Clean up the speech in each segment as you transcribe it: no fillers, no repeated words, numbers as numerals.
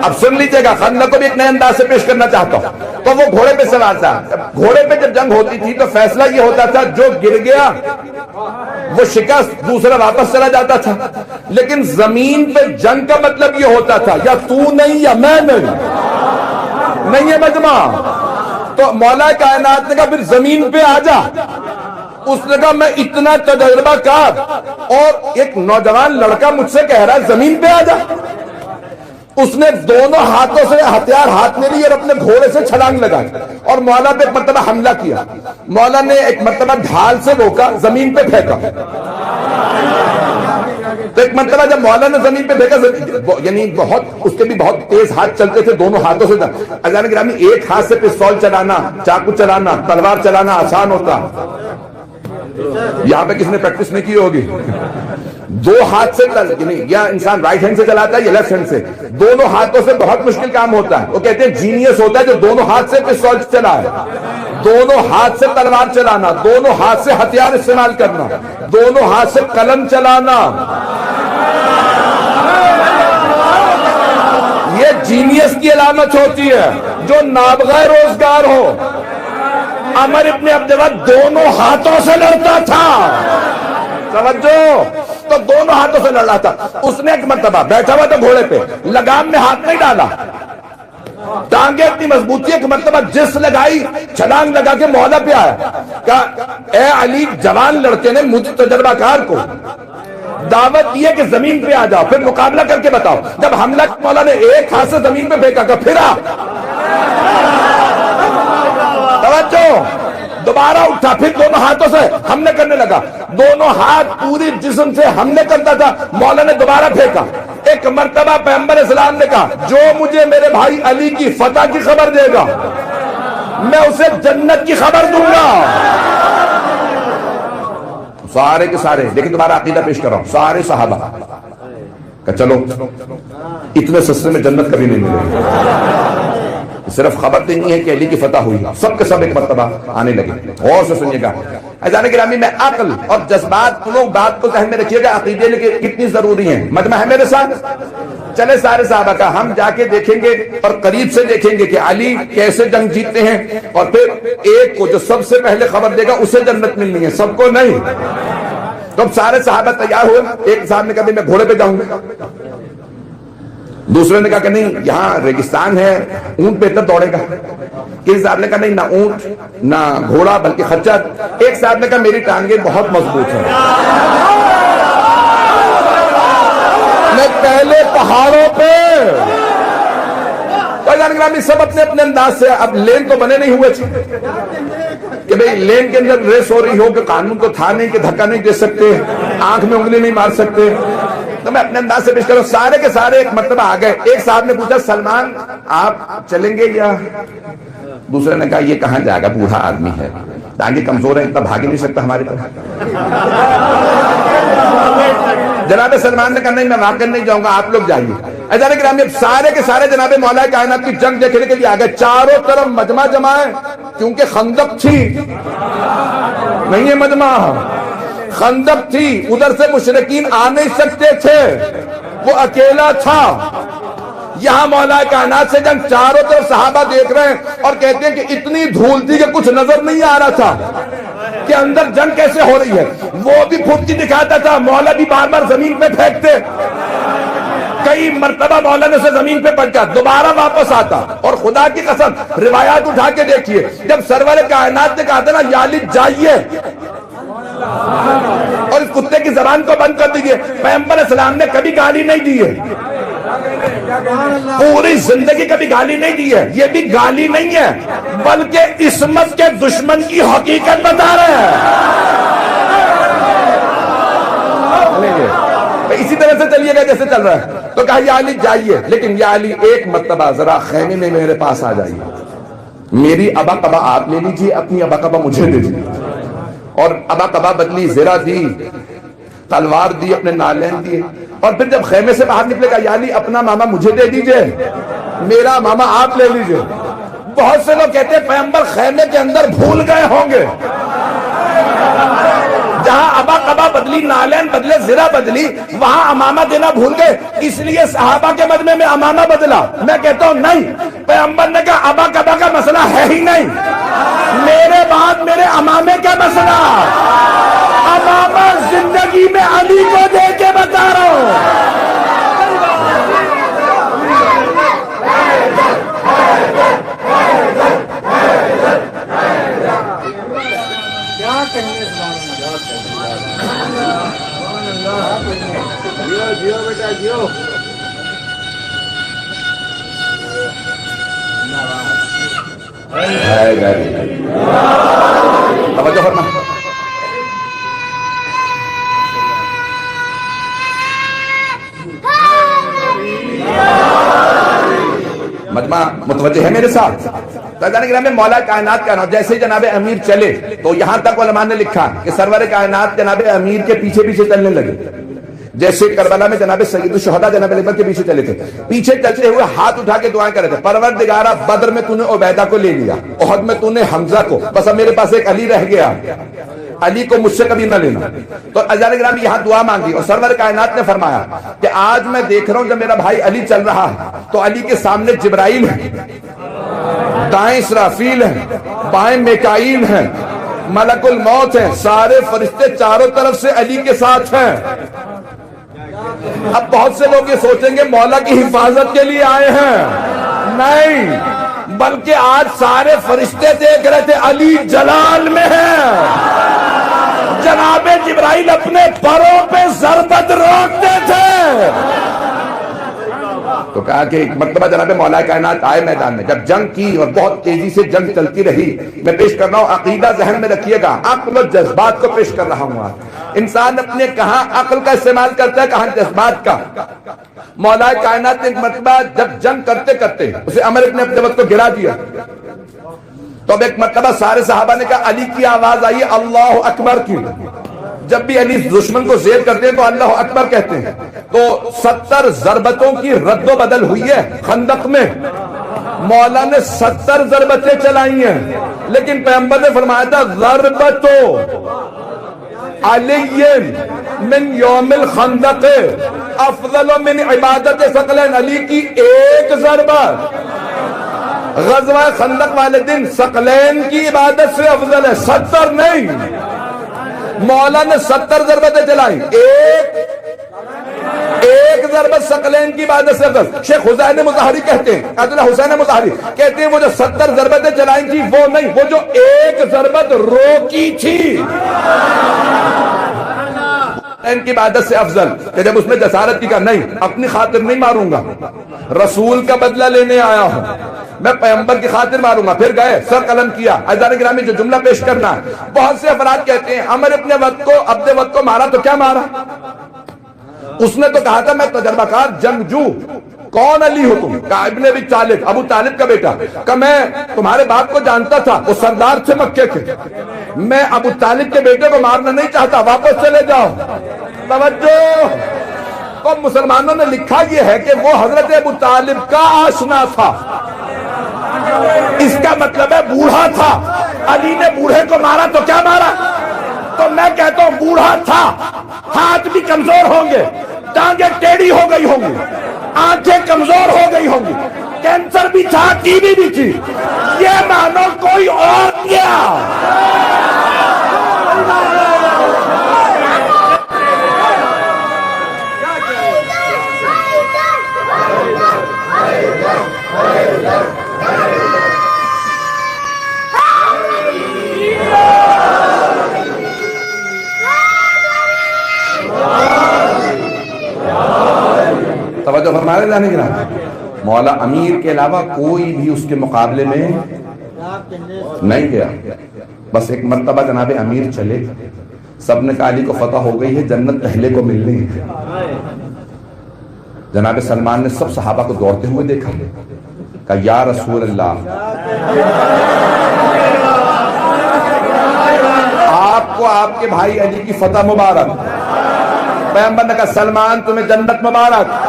अब सुन लीजिएगा, खंदक को भी एक नए अंदाज से पेश करना चाहता हूं। तो वो घोड़े पे सवार था। घोड़े पे जब जंग होती थी तो फैसला ये होता था, जो गिर गया वो शिकस्त, दूसरा वापस चला जाता था। लेकिन जमीन पे जंग का मतलब ये होता था, या तू नहीं या मैं नहीं है मजमा। तो मौला कायनात ने कहा फिर जमीन पे आ जा। उसने कहा मैं इतना तजर्बाकार, और एक नौजवान लड़का मुझसे कह रहा है जमीन पे आ जा। उसने दोनों हाथों से हथियार हाथ में लिए और अपने घोड़े से छलांग लगाई और मौला पे एक मरतबा हमला किया। मौला ने एक मरतबा ढाल से रोका, जमीन पे फेंका। तो एक मरतबा जब मौला ने जमीन पे फेंका, यानी बहुत उसके भी बहुत तेज हाथ चलते थे, दोनों हाथों से। अजान गिरामी, एक हाथ से पिस्तौल चलाना, चाकू चलाना, तलवार चलाना आसान होता। यहां पे किसने प्रैक्टिस नहीं की होगी? दो हाथ से या इंसान राइट हैंड से चलाता है या लेफ्ट हैंड से, दोनों हाथों से बहुत मुश्किल काम होता है। वो कहते हैं जीनियस होता है जो दोनों हाथ से पिस्तौल चलाए, दोनों हाथ से तलवार चलाना, दोनों हाथ से हथियार इस्तेमाल करना, दोनों हाथ से कलम चलाना। ये जीनियस की अलामत होती है। जो नाबगा रोजगार हो, अमर इब्न अब्दुल्लाह दोनों हाथों से लड़ता था। समझो, तो दोनों हाथों से लड़ रहा था। उसने एक मर्तबा बैठा हुआ था घोड़े पे, लगाम में हाथ नहीं डाला, टांगे इतनी मजबूती एक मर्तबा जिस लगाई, छलांग लगा के मौला पे आया। कहा ए अली, जवान लड़के ने मुझे तजर्बाकार को दावत दी है कि जमीन पे आ जाओ, फिर मुकाबला करके बताओ। जब हमला मौला ने एक हाथ से जमीन पे फेंका, का फिर आ, दोबारा उठा, फिर दोनों हाथों से हमले करने लगा। दोनों हाथ पूरी जिस्म से हमले करता था। मौला ने दोबारा फेंका। एक मर्तबा पैगंबर इस्लाम ने कहा, जो मुझे मेरे भाई अली की फतह की खबर देगा, मैं उसे जन्नत की खबर दूंगा। सारे के सारे, लेकिन तुम्हारा अकीदा पेश कर रहा हूं, सारे सहाबा का चलो इतने सस्ते में जन्नत कभी नहीं मिलेगी। सिर्फ खबर नहीं है कि अली की फतह हुई, सबके सब एक मर्तबा आने लगे। और से सुनिएगा अज़ान गिरामी में, अक्ल और जज्बात, तुम लोग बात को ध्यान में रखिएगा, अकीदे लेके कितनी जरूरी है। मजमा है मेरे साथ, चले सारे साहबा का हम जाके देखेंगे और करीब से देखेंगे कि अली कैसे जंग जीतते हैं, और फिर एक को जो सबसे पहले खबर देगा उसे जन्नत मिलनी है, सबको नहीं। तो सारे साहबा तैयार हुए। एक साहब ने कहा मैं घोड़े पे जाऊंगा, दूसरे ने कहा कि नहीं यहां रेगिस्तान है, ऊंट बेहतर दौड़ेगा। किसी साहब ने कहा नहीं, ना ऊंट ना घोड़ा बल्कि खच्चर। एक साहब ने कहा मेरी टांगे बहुत मजबूत है, मैं पहले पहाड़ों पे। सब अपने अपने अंदाज से, अब लेन तो बने नहीं हुए कि भाई लेन के अंदर रेस हो रही हो कि कानून तो था नहीं कि धक्का नहीं दे सकते, आंख में उंगली नहीं मार सकते। तो मैं अपने अंदाज से पेश करूं, सारे के सारे एक मर्तबा आ गए। एक साहब ने पूछा सलमान आप चलेंगे या? दूसरे ने कहा ये कहां जाएगा, बूढ़ा आदमी है, टांगे कमजोर है, इतना भाग ही नहीं सकता हमारी तरह। जनाब सलमान ने कहा नहीं मैं वाकई नहीं जाऊंगा, आप लोग जाइए। अज़ान गिरामी सारे के सारे जनाब मौला कायनात की जंग देखने के लिए आ गए। चारों तरफ मजमा जमा है, क्योंकि खंदक थी, नहीं है मजमा, खंदक थी, उधर से मुशरिकीन आ नहीं सकते थे, वो अकेला था। यहां मौला कायनात से जंग, चारों तरफ सहाबा देख रहे हैं और कहते हैं कि इतनी धूल थी कि कुछ नजर नहीं आ रहा था कि अंदर जंग कैसे हो रही है। वो भी फुर्ती दिखाता था, मौला भी बार बार जमीन पे फेंकते, कई मर्तबा मौला ने से जमीन पे पटका, दोबारा वापस आता। और खुदा की कसम रिवायात उठा के देखिए, जब सरवर कायनात ने कहा था ना याली जाइए और इस कुत्ते की जबान को बंद कर दीजिए, पैगंबर इस्लाम ने कभी गाली नहीं दी है, पूरी जिंदगी कभी गाली नहीं दी है। ये भी गाली नहीं है बल्कि इस्मत के दुश्मन की हकीकत बता रहे हैं। इसी तरह से चलिएगा जैसे चल रहा है। तो कहा या अली जाइए, लेकिन या अली एक मर्तबा जरा खैमे में मेरे पास आ जाइए, मेरी अबा कबा आप ले लीजिए, अपनी अबा कबा मुझे दे दीजिए। और अबा कबा बदली, ज़रा दी, तलवार दी, अपने नालैन दिए। और फिर जब खैमे से बाहर निकलेगा या अली अपना मामा मुझे दे दीजिए, मेरा मामा आप ले लीजिए। बहुत से लोग कहते हैं पैगंबर खैमे के अंदर भूल गए होंगे, जहां अबा कबा बदली, नालैन बदले, जिरा बदली, वहां अमामा देना भूल गए, इसलिए सहाबा के मजमे में अमामा बदला। मैं कहता हूं नहीं, पैगंबर ने कहा अबा कबा का मसला है ही नहीं, मेरे बाद मेरे अमामे का मसला। अमामा जिंदगी में अली को दे के बता रहा हूं। जियो बेटा जियो। तवज्जो फरमा। मजमा मुतवज्जे है मेरे साथ। में मौला कायनात का नाम जैसे जनाबे अमीर चले तो यहां तक उलमा ने लिखा कि सरवर कायनात जनाबे अमीर के पीछे पीछे चलने लगे। जैसे करबला में जनाबे सैयद शुहदा जनाबे अली के पीछे चले थे, पीछे चलते हुए हाथ उठा के दुआएं कर रहे थे, परवरदिगारा बद्र में तूने उबैदा को ले लिया, उहद में तूने हमजा को, बस अब मेरे पास एक अली रह गया, अली को मुझसे कभी न लेना। तो अजान गिराम यहाँ दुआ मांगी और सरवर कायनात ने फरमाया कि आज मैं देख रहा हूं जब मेरा भाई अली चल रहा है तो अली के सामने जिब्राइल है, दाएं इसराफील है, बाएं मिकाईल है, मलकुल मौत है, सारे फरिश्ते चारों तरफ से अली के साथ हैं। अब बहुत से लोग ये सोचेंगे मौला की हिफाजत के लिए आए हैं, नहीं, बल्कि आज सारे फरिश्ते देख रहे थे अली जलाल में है। जनाबे जिब्राइल अपने परों पे ज़रबत रोकते थे। तो कहा कि एक मर्तबा जनाबे मौला कायनात आए मैदान में, जब जंग की और बहुत तेजी से जंग चलती रही। मैं पेश कर रहा हूं, अकीदा जहन में रखिएगा, अक्ल और जज्बात को पेश कर रहा हूं। इंसान अपने कहां अक्ल का इस्तेमाल करता है, कहां जज्बात का। मौला कायनात ने एक मर्तबा जब जंग करते करते उसे अमर इब्न अब्द वक्त को गिरा दिया, तो अब एक मर्तबा सारे सहाबा ने कहा अली की आवाज आई अल्लाह अकबर की। जब भी अली दुश्मन को जेर करते हैं तो अल्लाह अकबर कहते हैं। तो 70 जरबतों की रद्दो बदल हुई है खंदक में, मौला ने 70 जरबतें चलाई हैं, लेकिन पैगंबर ने फरमाया था जरबतो अलीयन मिन यौमिल खंदक अफजल मिन इबादत सकलैन। अली की एक जरबत गज़वा खंदक वाले दिन सकलैन की इबादत से अफजल है, 70 नहीं। मौला ने 70 जरबतें चलाई, एक जरबत सकलैन की इबादत से अफजल। शेख हुसैन मुज़ाहिरी कहते हैं, अब्दुल्लाह हुसैन मुज़ाहिरी कहते हैं वो जो 70 जरबतें चलाई थी वो नहीं, वो जो एक जरबत रोकी थी इनकी इबादत से अफजल। कि जब उसमें जसारत की, का नहीं, अपनी खातिर नहीं मारूंगा, रसूल का बदला लेने आया हूं, मैं पैगंबर की खातिर मारूंगा। फिर गए, सर कलम किया। अज़ान गिरामी जो जुमला पेश करना है, बहुत से अफराद कहते हैं अमर अपने वक्त को अपने वक्त को मारा तो क्या मारा, उसने तो कहा था मैं तजर्बाकार जंगजू। कौन अली हो तुम? कहा इब्ने अबी तालिब, अबू तालिब का बेटा। कहा मैं तुम्हारे बाप को जानता था, वो सरदार थे मक्के के, मैं अबू तालिब के बेटे को मारना नहीं चाहता, वापस चले जाओ। तवज्जो, तो मुसलमानों ने लिखा यह है कि वो हजरत अबू तालिब का आशना था, इसका मतलब है बूढ़ा था। अली ने बूढ़े को मारा तो क्या मारा? तो मैं कहता हूं बूढ़ा था, हाथ भी कमजोर होंगे, टांगे टेढ़ी हो गई होंगी, आंखें कमजोर हो गई होंगी, कैंसर भी था, टीबी भी थी, ये मानो कोई और क्या। तवज्जो फरमाए जाने की ना, मौला अमीर के अलावा कोई भी उसके मुकाबले में नहीं गया। बस एक मर्तबा जनाबे अमीर चले, सबने कहा अली को फतह हो गई है, जन्नत पहले को मिलनी है। जनाबे सलमान ने सब सहाबा को दौड़ते हुए देखा, कहा या रसूल अल्लाह, आपको आपके भाई अली की फतह मुबारक। पैगंबर ने कहा सलमान तुम्हें जन्नत मुबारक।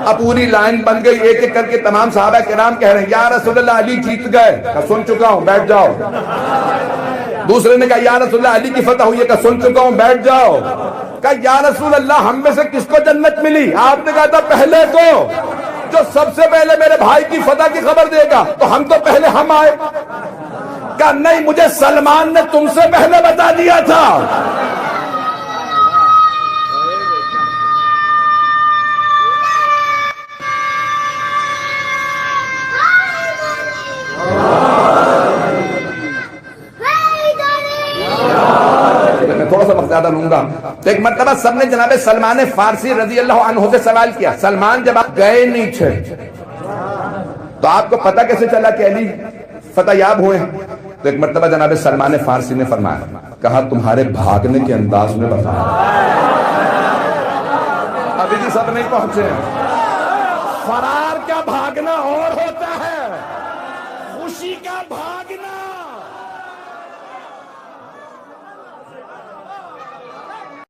अब पूरी लाइन बन गई, एक एक करके तमाम सहाबा किराम कह रहे हैं या रसूलल्लाह अली जीत गए। सुन चुका हूं, बैठ जाओ। दूसरे ने कहा या रसूल अल्लाह अली की फतह हुई है, कहा सुन चुका हूं, बैठ जाओ। कहा या रसूल अल्लाह हम में से किसको जन्नत मिली? आपने कहा था पहले को, जो सबसे पहले मेरे भाई की फतह की खबर देगा, तो हम तो पहले हम आए। कहा नहीं, मुझे सलमान ने तुमसे पहले बता दिया था। मैं थोड़ा सा वक्त ज्यादा लूंगा। तो एक मरतबा सबने जनाब सलमान फारसी रजी अल्लाह अन्हु से सवाल किया। सलमान जब आप गए नहीं थे तो आपको पता कैसे चला कि अली फतहयाब हुए? तो एक मरतबा जनाब सलमान फारसी ने फरमाया, कहा तुम्हारे भागने के अंदाज में बताया। अभी भी सब नहीं पहुंचे। फरार का भागना और होता है, खुशी का भागना